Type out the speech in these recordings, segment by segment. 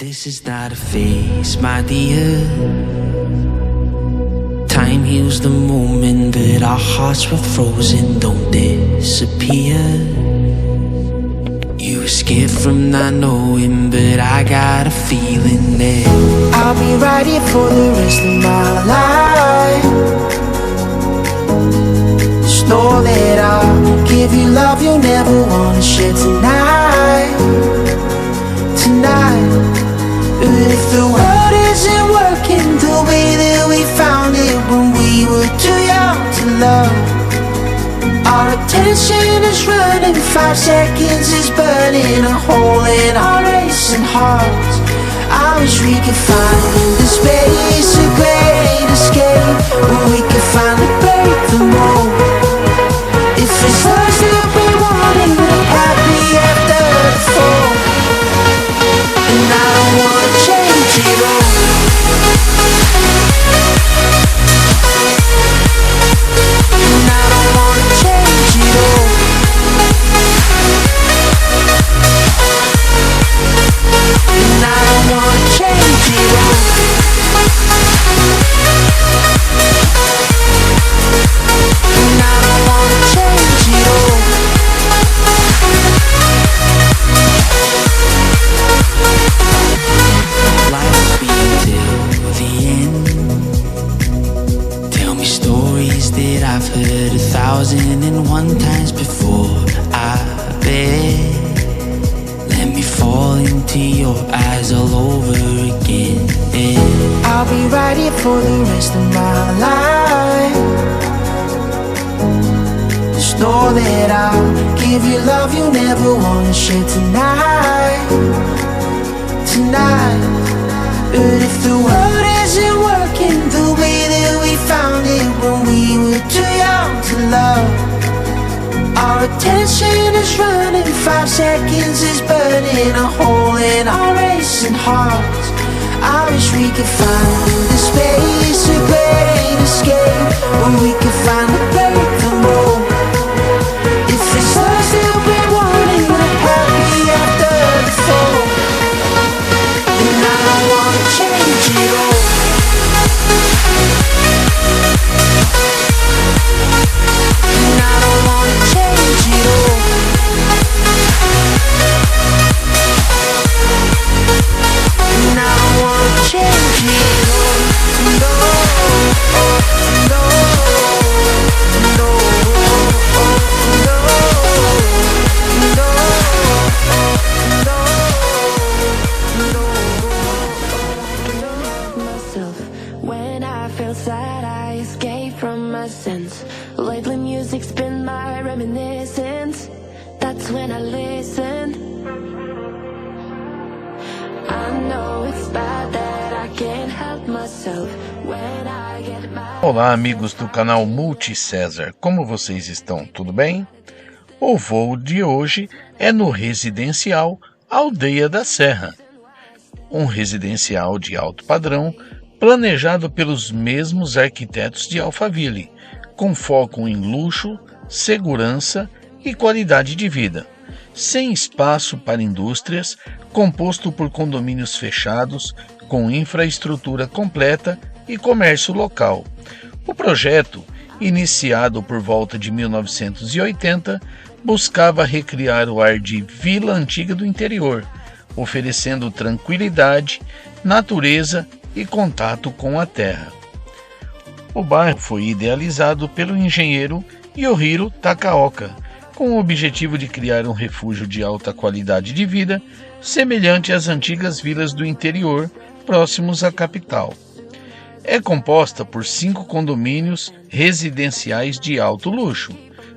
This is not a phase, my dear. Time heals the moment, but our hearts were frozen, don't disappear. You escape from not knowing, but I got a feeling that I'll be right here for the rest of my life. Just know that I'll give you love you'll never wanna share tonight. But if the world isn't working the way that we found it when we were too young to love, our attention is running, 5 seconds is burning a hole in our racing hearts. I wish we could find the space, a great escape, where we could finally break the mold. If it's us that we want and we're happy after the fall, and I don't wanna change it all. And I don't wanna change it all. And I don't wanna change it all. And I don't wanna change it all. Life be till the end. Tell me stories that I've heard 1,001 times before I bet. Let me fall into your eyes all over again. I'll be right here for the rest of my life. Just know that I'll give you love you'll never wanna share tonight. But if the world isn't working the way that we found it when we were too young to love, our attention is running, 5 seconds is burning a hole in our racing hearts. I wish we could find the space, a great escape, where we could finally break the mold. If it's us that we want and we're happy after the fall, and I don't wanna change it all. And I don't wanna change it all. And I don't wanna change it all. No, no, no, no, myself when I feel sad, I escape from my sense. Lately music's been my reminiscence. That's when I listen. I know it's bad that I can't help myself when I get mad. Olá, amigos do canal Multi César, como vocês estão? Tudo bem? O voo de hoje é no residencial Aldeia da Serra, um residencial de alto padrão planejado pelos mesmos arquitetos de Alphaville, com foco em luxo, segurança e qualidade de vida, sem espaço para indústrias, composto por condomínios fechados, com infraestrutura completa e comércio local. O projeto, iniciado por volta de 1980, buscava recriar o ar de vila antiga do interior, oferecendo tranquilidade, natureza e contato com a terra. O bairro foi idealizado pelo engenheiro Yohiro Takaoka, com o objetivo de criar um refúgio de alta qualidade de vida, semelhante às antigas vilas do interior próximos à capital. É composta por 5 condomínios residenciais de alto luxo: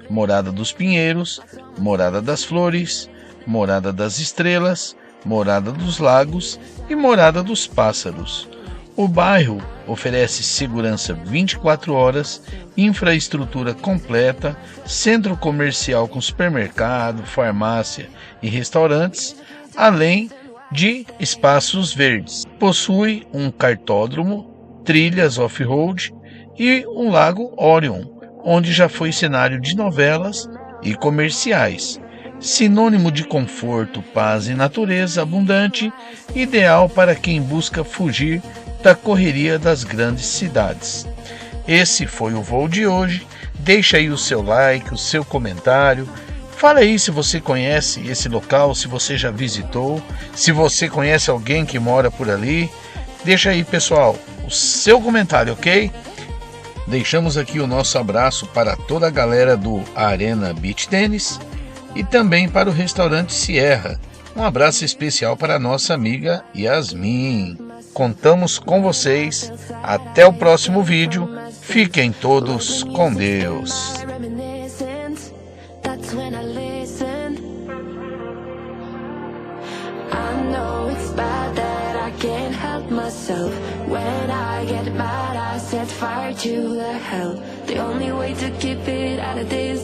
Morada dos Pinheiros, Morada das Flores, Morada das Estrelas, Morada dos Lagos e Morada dos Pássaros. O bairro oferece segurança 24 horas, infraestrutura completa, centro comercial com supermercado, farmácia e restaurantes, além de espaços verdes. Possui um cartódromo, trilhas off-road e um lago Orion, onde já foi cenário de novelas e comerciais. sinônimo de conforto, paz e natureza abundante, ideal para quem busca fugir da correria das grandes cidades. Esse foi o voo de hoje. Deixa aí o seu like, o seu comentário. Fala aí se você conhece esse local, se você já visitou, se você conhece alguém que mora por ali. Deixa aí, pessoal, o seu comentário, ok? Deixamos aqui o nosso abraço para toda a galera do Arena Beach Tennis e também para o restaurante Sierra. Um abraço especial para a nossa amiga Yasmin. Contamos com vocês. Até o próximo vídeo. Fiquem todos com Deus. Can't help myself. When I get mad, I set fire to the hell. The only way to keep it out of this